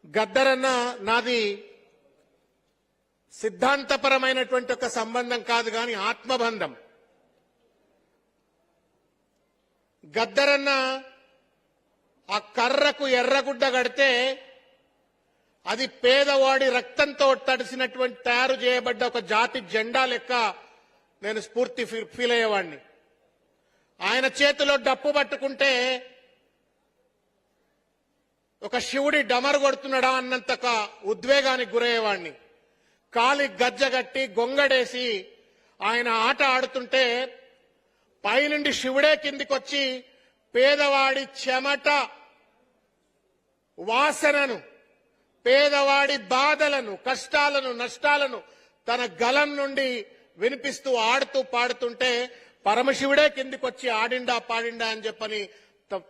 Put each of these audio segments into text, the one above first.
గద్దరన్న నాది సిద్ధాంతపరమైనటువంటి ఒక సంబంధం కాదు గాని ఆత్మబంధం. గద్దరన్న ఆ కర్రకు ఎర్రగుడ్డ కడితే అది పేదవాడి రక్తంతో తడిసినటువంటి తయారు చేయబడ్డ ఒక జాతి జెండా లెక్క నేను స్ఫూర్తి ఫీల్ అయ్యేవాడిని. ఆయన చేతిలో డప్పు పట్టుకుంటే ఒక శివుడి డమరు కొడుతున్నాడా అన్నంత ఉద్వేగానికి గురయ్యేవాడిని. కాలి గజ్జగట్టి గొంగడేసి ఆయన ఆట ఆడుతుంటే పైనుండి శివుడే కిందికొచ్చి పేదవాడి చెమట వాసనను, పేదవాడి బాధలను, కష్టాలను, నష్టాలను తన గలం నుండి వినిపిస్తూ ఆడుతూ పాడుతుంటే పరమశివుడే కిందికొచ్చి ఆడిండా పాడిండా అని చెప్పని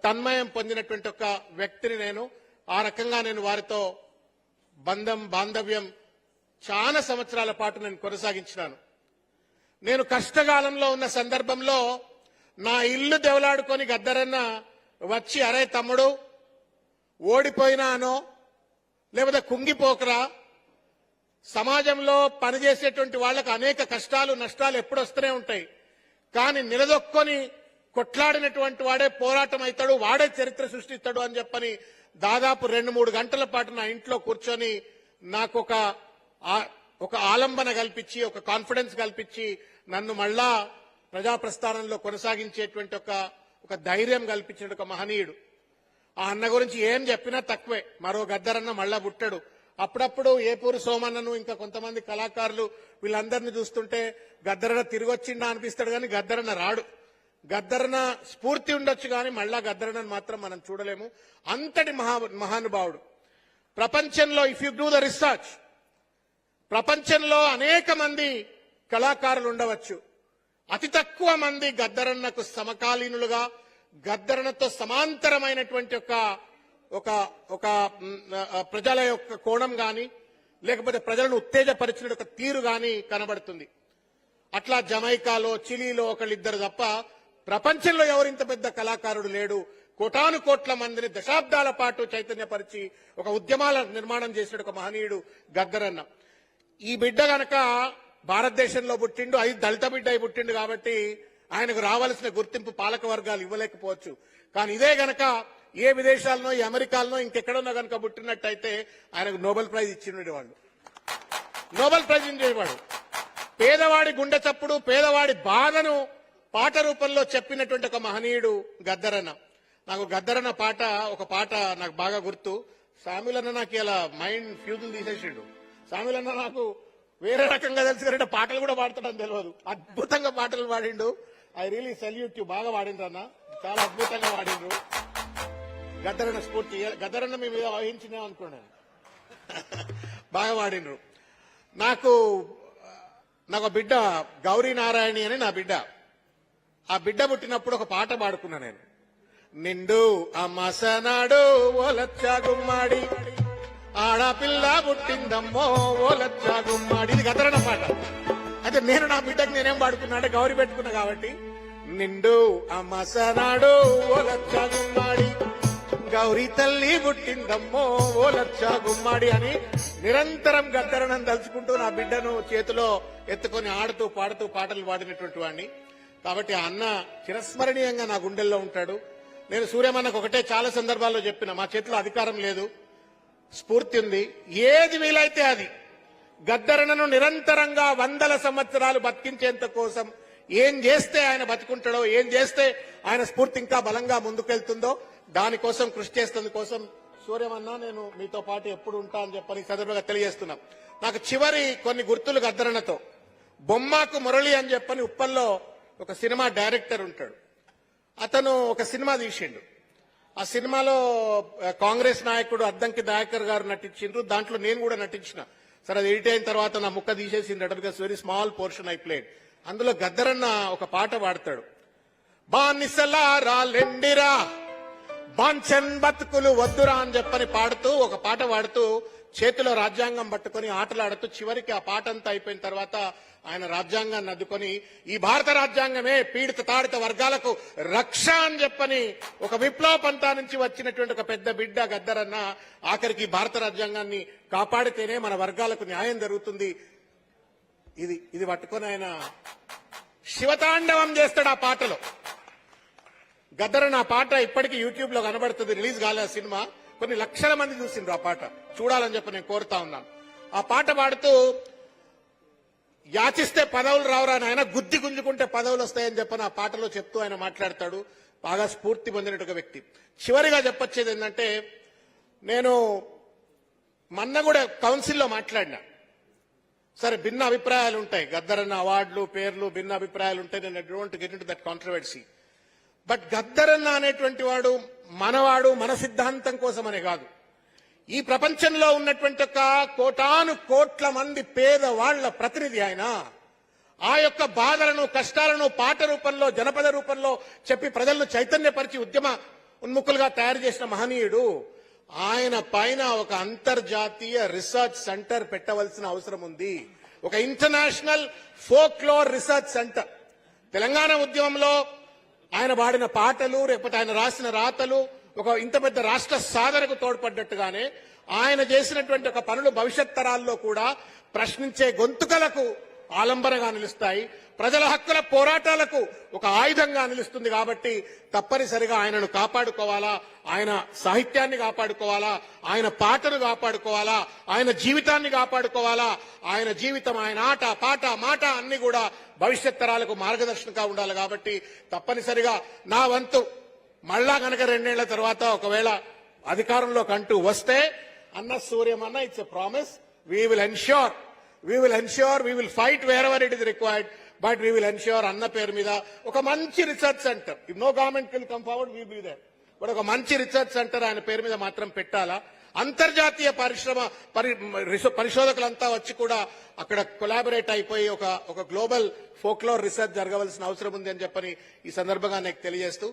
తన్మయం పొందినటువంటి ఒక వ్యక్తిని నేను. ఆ రకంగా నేను వారితో బాంధవ్యం చాలా సంవత్సరాల పాటు నేను కొనసాగించినాను. నేను కష్టకాలంలో ఉన్న సందర్భంలో నా ఇల్లు దెవలాడుకొని గద్దరన్న వచ్చి, అరే తమ్ముడు ఓడిపోయినానో లేకపోతే కుంగిపోకరా, సమాజంలో పనిచేసేటువంటి వాళ్లకు అనేక కష్టాలు నష్టాలు ఎప్పుడు వస్తూనే ఉంటాయి, కానీ నిలదొక్కొని కొట్లాడినటువంటి వాడే పోరాటం అవుతాడు, వాడే చరిత్ర సృష్టిస్తాడు అని చెప్పని దాదాపు 2-3 గంటల పాటు నా ఇంట్లో కూర్చొని నాకు ఒక ఆలంబన కల్పించి, ఒక కాన్ఫిడెన్స్ కల్పించి నన్ను మళ్ళా ప్రజాప్రస్థానంలో కొనసాగించేటువంటి ఒక ధైర్యం కల్పించిన ఒక మహనీయుడు. ఆ అన్న గురించి ఏం చెప్పినా తక్కువే. మరో గద్దరన్న మళ్ళా పుట్టాడు. అప్పుడప్పుడు ఏపూరు సోమన్నను ఇంకా కొంతమంది కళాకారులు వీళ్ళందరినీ చూస్తుంటే గద్దరన్న తిరిగి వచ్చిండా అనిపిస్తాడు, కానీ గద్దరన్న రాడు. గద్దరన్న స్ఫూర్తి ఉండొచ్చు కానీ మళ్ళా గద్దరన్నను మాత్రం మనం చూడలేము. అంతటి మహానుభావుడు. ప్రపంచంలో if you do the research, ప్రపంచంలో అనేక మంది కళాకారులు ఉండవచ్చు, అతి తక్కువ మంది గద్దరన్నకు సమకాలీనులుగా, గద్దరన్నతో సమాంతరమైనటువంటి ఒక ప్రజల యొక్క కోణం గాని, లేకపోతే ప్రజలను ఉత్తేజపరిచిన ఒక తీరు గాని కనబడుతుంది. అట్లా జమైకాలో, చిలీలో ఒకళ్ళిద్దరు తప్ప ప్రపంచంలో ఎవరింత పెద్ద కళాకారుడు లేడు. కోటాను కోట్ల మందిని దశాబ్దాల పాటు చైతన్యపరిచి ఒక ఉద్యమాల నిర్మాణం చేసిన ఒక మహనీయుడు గద్దరన్న. ఈ బిడ్డ గనక భారతదేశంలో పుట్టిండు, దళిత బిడ్డ అయి పుట్టిండు కాబట్టి ఆయనకు రావాల్సిన గుర్తింపు పాలక వర్గాలు ఇవ్వలేకపోవచ్చు. కానీ ఇదే గనక ఏ విదేశాలనో, ఈ అమెరికాలనో ఇంకెక్కడన్నా గనక పుట్టినట్టయితే ఆయనకు నోబెల్ ప్రైజ్ ఇచ్చినవాళ్ళు, నోబెల్ ప్రైజ్ ఇచ్చేవాడు. పేదవాడి గుండె చప్పుడు, పేదవాడి బాధను పాట రూపంలో చెప్పినటువంటి ఒక మహనీయుడు గద్దరన్న. నాకు గద్దరన్న ఒక పాట నాకు బాగా గుర్తు. సామిలన్న నాకు ఇలా మైండ్ ఫ్యూజులు తీసేసిండు. సామిలన్న నాకు వేరే రకంగా తెలుసు కానీ పాటలు కూడా పాడతాడని తెలియదు. అద్భుతంగా పాటలు పాడిండు. I really salute you. బాగా పాడిండ్రు అన్న, చాలా అద్భుతంగా పాడిండ్రు. గద్దరన్న స్ఫూర్తి, గద్దరన్న మీ మీద వహించినా అనుకున్నాను. బాగా పాడిండ్రు. నాకు బిడ్డ గౌరీ నారాయణి అని నా బిడ్డ. ఆ బిడ్డ పుట్టినప్పుడు ఒక పాట పాడుకున్నా నేను. నిండు అమ్మసనాడు ఓలచ్చా గుమ్మాడి, ఆడపిల్ల పుట్టిందమ్మో ఓలచ్చా గుమ్మాడి. ఇది గద్దరన్న పాట. అయితే నేను నా బిడ్డకు నేనేం పాడుకున్నా అంటే గౌరీ పెట్టుకున్నా కాబట్టి, నిండు అమ్మసనాడు ఓలచ్చా గుమ్మాడి, గౌరీ తల్లి పుట్టిందమ్మో ఓలచ్చా గుమ్మాడి అని నిరంతరం గద్దరనం తలుచుకుంటూ నా బిడ్డను చేతిలో ఎత్తుకొని ఆడుతూ పాడుతూ పాటలు పాడినటువంటి వాడిని. కాబట్టి ఆ అన్న చిరస్మరణీయంగా నా గుండెల్లో ఉంటాడు. నేను సూర్యమన్నకు ఒకటే చాలా సందర్భాల్లో చెప్పిన, మా చేతిలో అధికారం లేదు, స్ఫూర్తి ఉంది, ఏది వీలైతే అది గద్దరన్నను నిరంతరంగా 100 సంవత్సరాలు బతికించేంత కోసం ఏం చేస్తే ఆయన బతుకుంటాడో, ఏం చేస్తే ఆయన స్ఫూర్తి ఇంకా బలంగా ముందుకెళ్తుందో దానికోసం కృషి చేస్తుంది కోసం సూర్యమన్న నేను మీతో పాటు ఎప్పుడు ఉంటా అని చెప్పని సందర్భంగా తెలియజేస్తున్నాం. నాకు చివరి కొన్ని గుర్తులు గద్దరన్నతో. బొమ్మకు మురళి అని చెప్పని ఉప్పల్లో ఒక సినిమా డైరెక్టర్ ఉంటాడు. అతను ఒక సినిమా తీసిండు. ఆ సినిమాలో కాంగ్రెస్ నాయకుడు అద్దంకి దయాకర్ గారు నటించిండ్రు. దాంట్లో నేను కూడా నటించిన. సరే అది ఎడిట్ అయిన తర్వాత నా ముక్క తీసేసిందట, because very small portion I played. అందులో గద్దరన్న ఒక పాట పాడతాడు. బానిసలారా లెండిరా, బాంఛన్ బతుకులు వద్దురా అని చెప్పని పాడుతూ ఒక పాట పాడుతూ చేతిలో రాజ్యాంగం పట్టుకొని ఆటలాడుతూ చివరికి ఆ పాట అంతా అయిపోయిన తర్వాత ఆయన రాజ్యాంగాన్ని అద్దుకొని ఈ భారత రాజ్యాంగమే పీడిత తాడిత వర్గాలకు రక్ష అని చెప్పని ఒక విప్లవ పంథా నుంచి వచ్చినటువంటి ఒక పెద్ద బిడ్డ గద్దరన్న ఆఖరికి భారత రాజ్యాంగాన్ని కాపాడితేనే మన వర్గాలకు న్యాయం జరుగుతుంది. ఇది పట్టుకొని ఆయన శివతాండవం చేస్తాడు ఆ పాటలో. గద్దరన్న ఆ పాట ఇప్పటికీ యూట్యూబ్ లో కనబడుతుంది. రిలీజ్ కాలే సినిమా, కొన్ని లక్షల మంది చూసిండ్రు ఆ పాట. చూడాలని చెప్పి నేను కోరుతా ఉన్నాను. ఆ పాట పాడుతూ యాచిస్తే పదవులు రావురా నాయన, గుద్ది గుంజుకుంటే పదవులు వస్తాయని చెప్పని ఆ పాటలో చెప్తూ ఆయన మాట్లాడతాడు. బాగా స్ఫూర్తి పొందినట్టు వ్యక్తి. చివరిగా చెప్పొచ్చేది ఏంటంటే, నేను మొన్న కూడా కౌన్సిల్లో మాట్లాడినా. సరే, భిన్న అభిప్రాయాలు ఉంటాయి, గద్దరన్న అవార్డులు పేర్లు భిన్న అభిప్రాయాలు ఉంటాయి. నేను I don't get into that controversy. But గద్దరన్న అనేటువంటి వాడు మనవాడు, మన సిద్ధాంతం కోసమనే కాదు, ఈ ప్రపంచంలో ఉన్నటువంటి ఒక కోటాను కోట్ల మంది పేదవాళ్ల ప్రతినిధి ఆయన. ఆ యొక్క బాధలను కష్టాలను పాట రూపంలో జనపద రూపంలో చెప్పి ప్రజలను చైతన్యపరిచి ఉద్యమ ఉన్ముఖులుగా తయారు చేసిన మహనీయుడు. ఆయన పైన ఒక అంతర్జాతీయ రీసెర్చ్ సెంటర్ పెట్టవలసిన అవసరం ఉంది. ఒక international folklore research centre. Telangana ఉద్యమంలో ఆయన పాడిన పాటలు, లేకపోతే ఆయన రాసిన రాతలు ఒక ఇంత పెద్ద రాష్ట్ర సాధనకు తోడ్పడ్డట్టుగానే ఆయన చేసినటువంటి ఒక పనులు భవిష్యత్ తరాల్లో కూడా ప్రశ్నించే గొంతుకలకు ఆలంబనగా నిలుస్తాయి, ప్రజల హక్కుల పోరాటాలకు ఒక ఆయుధంగా నిలుస్తుంది. కాబట్టి తప్పనిసరిగా ఆయనను కాపాడుకోవాలా, ఆయన సాహిత్యాన్ని కాపాడుకోవాలా, ఆయన పాటను కాపాడుకోవాలా, ఆయన జీవితాన్ని కాపాడుకోవాలా. ఆయన జీవితం, ఆయన ఆట పాట మాట అన్ని కూడా భవిష్యత్ తరాలకు మార్గదర్శనంగా ఉండాలి. కాబట్టి తప్పనిసరిగా నా వంతు మళ్ళా కనుక 2 ఏళ్ల తర్వాత ఒకవేళ అధికారంలోకి అంటూ వస్తే, అన్న సూర్యమన్న, it's a promise, we will ensure, we will fight wherever it is required, but we will ensure అన్న పేరు మీద ఒక మంచి research centre, if no government will come forward, we will be there, but ఒక మంచి రీసెర్చ్ సెంటర్ ఆయన పేరు మీద మాత్రం పెట్టాలా. అంతర్జాతీయ పరిశోధకులంతా వచ్చి కూడా అక్కడ కొలాబరేట్ అయిపోయి ఒక గ్లోబల్ ఫోక్లోర్ రీసెర్చ్ జరగవలసిన అవసరం ఉంది అని చెప్పని ఈ సందర్భంగా నాకు తెలియజేస్తూ